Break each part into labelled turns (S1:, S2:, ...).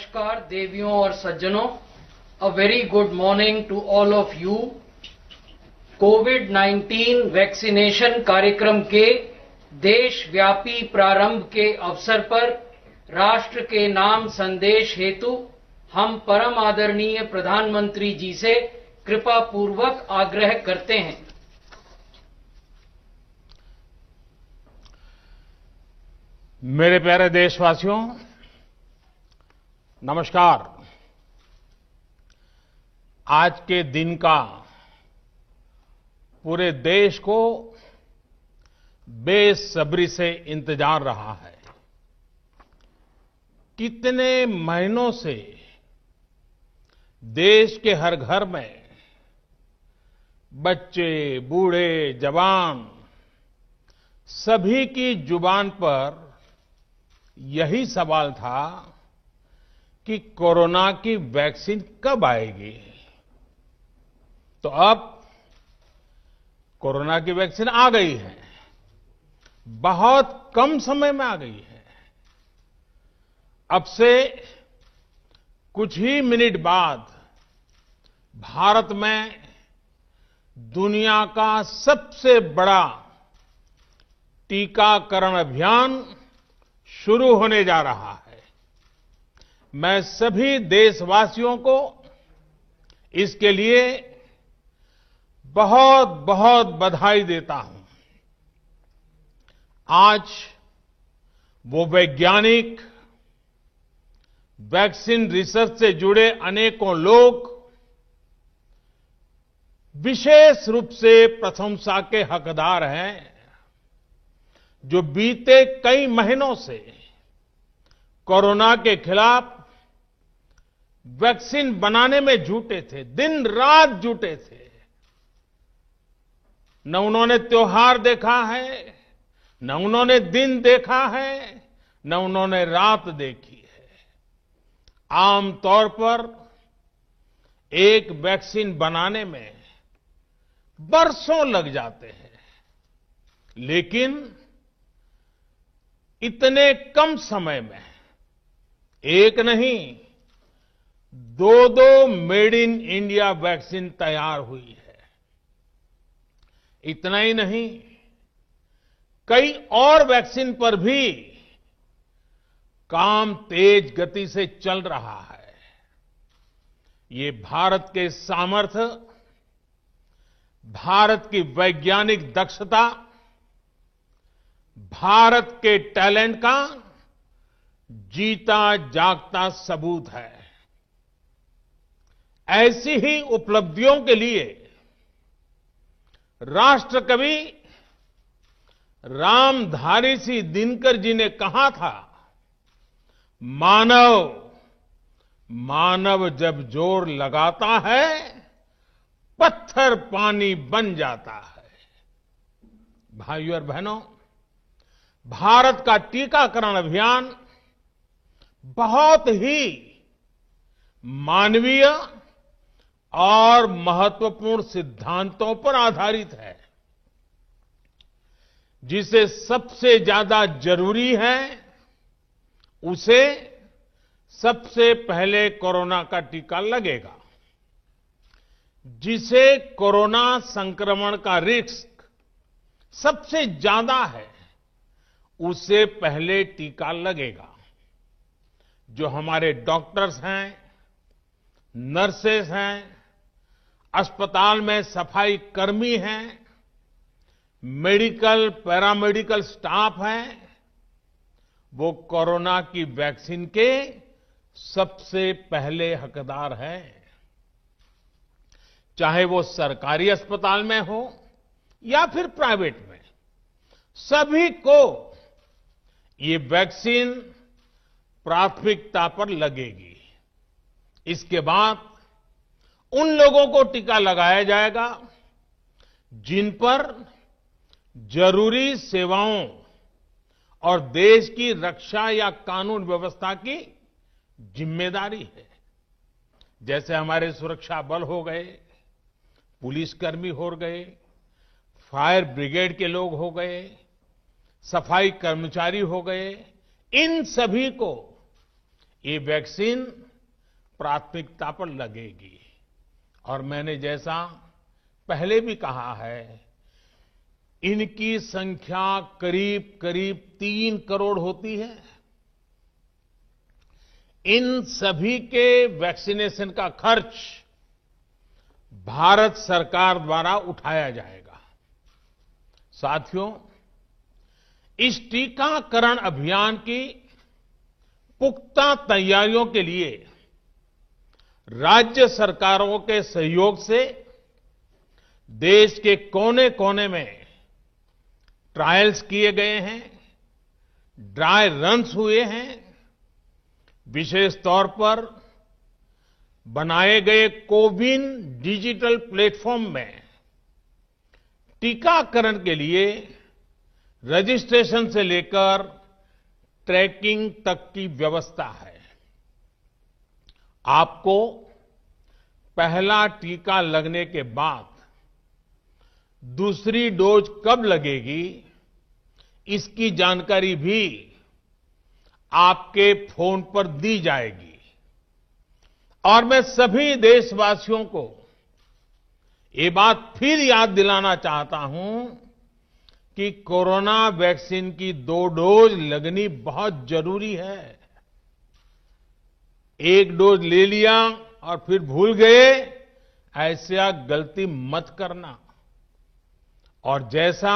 S1: नमस्कार देवियों और सज्जनों, a very good morning to all of you। Covid vaccination कार्यक्रम के देशव्यापी प्रारंभ के अवसर पर राष्ट्र के नाम संदेश हेतु हम परम आदरणीय प्रधानमंत्री जी से कृपा पूर्वक आग्रह करते हैं।
S2: मेरे प्यारे देशवासियों, नमस्कार। आज के दिन का पूरे देश को बेसब्री से इंतजार रहा है। कितने महीनों से देश के हर घर में बच्चे, बूढ़े, जवान सभी की जुबान पर यही सवाल था कि कोरोना की वैक्सीन कब आएगी। तो अब कोरोना की वैक्सीन आ गई है, बहुत कम समय में आ गई है। अब से कुछ ही मिनट बाद भारत में दुनिया का सबसे बड़ा टीकाकरण अभियान शुरू होने जा रहा है। मैं सभी देशवासियों को इसके लिए बहुत बहुत बधाई देता हूं। आज वो वैज्ञानिक, वैक्सीन रिसर्च से जुड़े अनेकों लोग विशेष रूप से प्रशंसा के हकदार हैं, जो बीते कई महीनों से कोरोना के खिलाफ वैक्सीन बनाने में जुटे थे, दिन रात जुटे थे। न उन्होंने त्योहार देखा है, न उन्होंने दिन देखा है, न उन्होंने रात देखी है। आमतौर पर एक वैक्सीन बनाने में बरसों लग जाते हैं, लेकिन इतने कम समय में एक नहीं, दो मेड इन इंडिया वैक्सीन तैयार हुई है। इतना ही नहीं, कई और वैक्सीन पर भी काम तेज गति से चल रहा है। ये भारत के सामर्थ्य, भारत की वैज्ञानिक दक्षता, भारत के टैलेंट का जीता जागता सबूत है। ऐसी ही उपलब्धियों के लिए राष्ट्रकवि रामधारी सिंह दिनकर जी ने कहा था, मानव जब जोर लगाता है, पत्थर पानी बन जाता है। भाइयों और बहनों, भारत का टीकाकरण अभियान बहुत ही मानवीय और महत्वपूर्ण सिद्धांतों पर आधारित है। जिसे सबसे ज्यादा जरूरी है, उसे सबसे पहले कोरोना का टीका लगेगा। जिसे कोरोना संक्रमण का रिस्क सबसे ज्यादा है, उसे पहले टीका लगेगा। जो हमारे डॉक्टर्स हैं, नर्सेस हैं, अस्पताल में सफाई कर्मी हैं, मेडिकल, पैरामेडिकल स्टाफ हैं, वो कोरोना की वैक्सीन के सबसे पहले हकदार हैं। चाहे वो सरकारी अस्पताल में हो या फिर प्राइवेट में, सभी को ये वैक्सीन प्राथमिकता पर लगेगी। इसके बाद उन लोगों को टीका लगाया जाएगा जिन पर जरूरी सेवाओं और देश की रक्षा या कानून व्यवस्था की जिम्मेदारी है। जैसे हमारे सुरक्षा बल हो गए, पुलिसकर्मी हो गए, फायर ब्रिगेड के लोग हो गए, सफाई कर्मचारी हो गए, इन सभी को ये वैक्सीन प्राथमिकता पर लगेगी और मैंने जैसा पहले भी कहा है, इनकी संख्या करीब करीब 3 करोड़ होती है। इन सभी के वैक्सीनेशन का खर्च भारत सरकार द्वारा उठाया जाएगा। साथियों, इस टीकाकरण अभियान की पुख्ता तैयारियों के लिए राज्य सरकारों के सहयोग से देश के कोने कोने में ट्रायल्स किए गए हैं, ड्राई रन्स हुए हैं। विशेष तौर पर बनाए गए कोविन डिजिटल प्लेटफॉर्म में टीकाकरण के लिए रजिस्ट्रेशन से लेकर ट्रैकिंग तक की व्यवस्था है। आपको पहला टीका लगने के बाद दूसरी डोज कब लगेगी, इसकी जानकारी भी आपके फोन पर दी जाएगी। और मैं सभी देशवासियों को ये बात फिर याद दिलाना चाहता हूं कि कोरोना वैक्सीन की 2 डोज लगनी बहुत जरूरी है। एक डोज ले लिया और फिर भूल गए, ऐसा गलती मत करना। और जैसा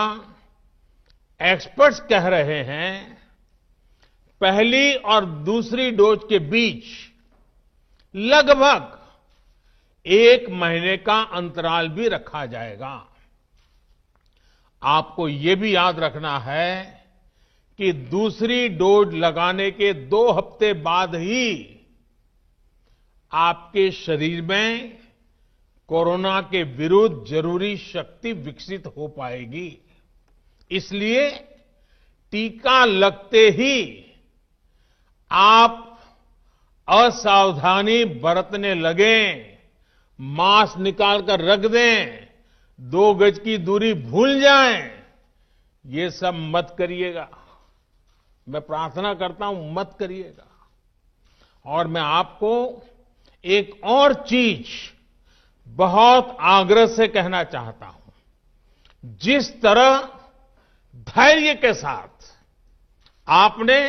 S2: एक्सपर्ट्स कह रहे हैं, पहली और दूसरी डोज के बीच लगभग 1 महीने का अंतराल भी रखा जाएगा। आपको ये भी याद रखना है कि दूसरी डोज लगाने के 2 हफ्ते बाद ही आपके शरीर में कोरोना के विरुद्ध जरूरी शक्ति विकसित हो पाएगी। इसलिए टीका लगते ही आप असावधानी बरतने लगें, मास्क निकालकर रख दें, 2 गज की दूरी भूल जाएं, ये सब मत करिएगा। मैं प्रार्थना करता हूं, मत करिएगा। और मैं आपको एक और चीज बहुत आग्रह से कहना चाहता हूं। जिस तरह धैर्य के साथ आपने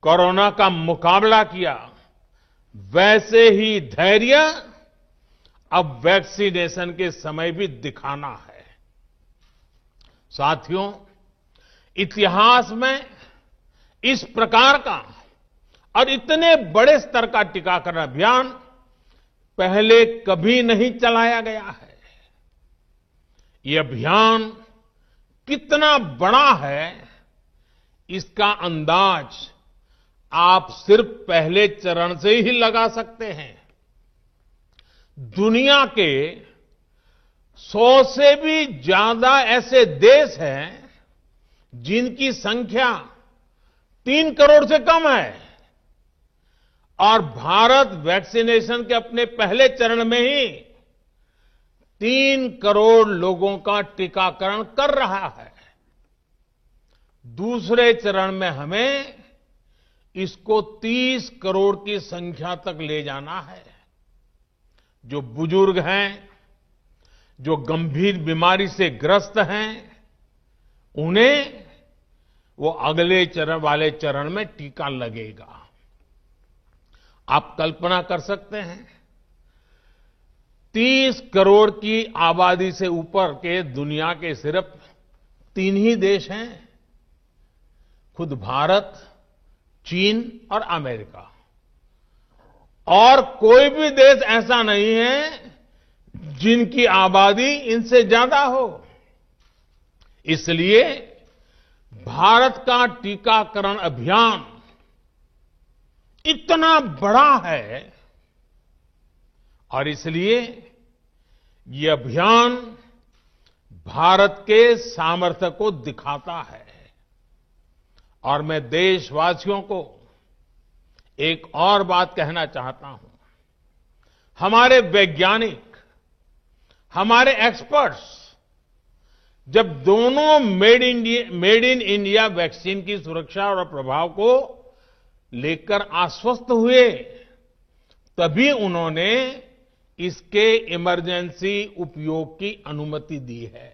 S2: कोरोना का मुकाबला किया, वैसे ही धैर्य अब वैक्सीनेशन के समय भी दिखाना है। साथियों, इतिहास में इस प्रकार का और इतने बड़े स्तर का टीकाकरण अभियान पहले कभी नहीं चलाया गया है। ये अभियान कितना बड़ा है, इसका अंदाज आप सिर्फ पहले चरण से ही लगा सकते हैं। दुनिया के 100 से भी ज्यादा ऐसे देश हैं जिनकी संख्या 3 करोड़ से कम है, और भारत वैक्सीनेशन के अपने पहले चरण में ही 3 करोड़ लोगों का टीकाकरण कर रहा है। दूसरे चरण में हमें इसको 30 करोड़ की संख्या तक ले जाना है। जो बुजुर्ग हैं, जो गंभीर बीमारी से ग्रस्त हैं, उन्हें वो अगले वाले चरण में टीका लगेगा। आप कल्पना कर सकते हैं, 30 करोड़ की आबादी से ऊपर के दुनिया के सिर्फ 3 ही देश हैं, खुद भारत, चीन और अमेरिका। और कोई भी देश ऐसा नहीं है जिनकी आबादी इनसे ज्यादा हो। इसलिए भारत का टीकाकरण अभियान इतना बड़ा है, और इसलिए ये अभियान भारत के सामर्थ्य को दिखाता है। और मैं देशवासियों को एक और बात कहना चाहता हूं। हमारे वैज्ञानिक, हमारे एक्सपर्ट्स जब दोनों मेड इन इंडिया वैक्सीन की सुरक्षा और प्रभाव को लेकर आश्वस्त हुए, तभी उन्होंने इसके इमरजेंसी उपयोग की अनुमति दी है।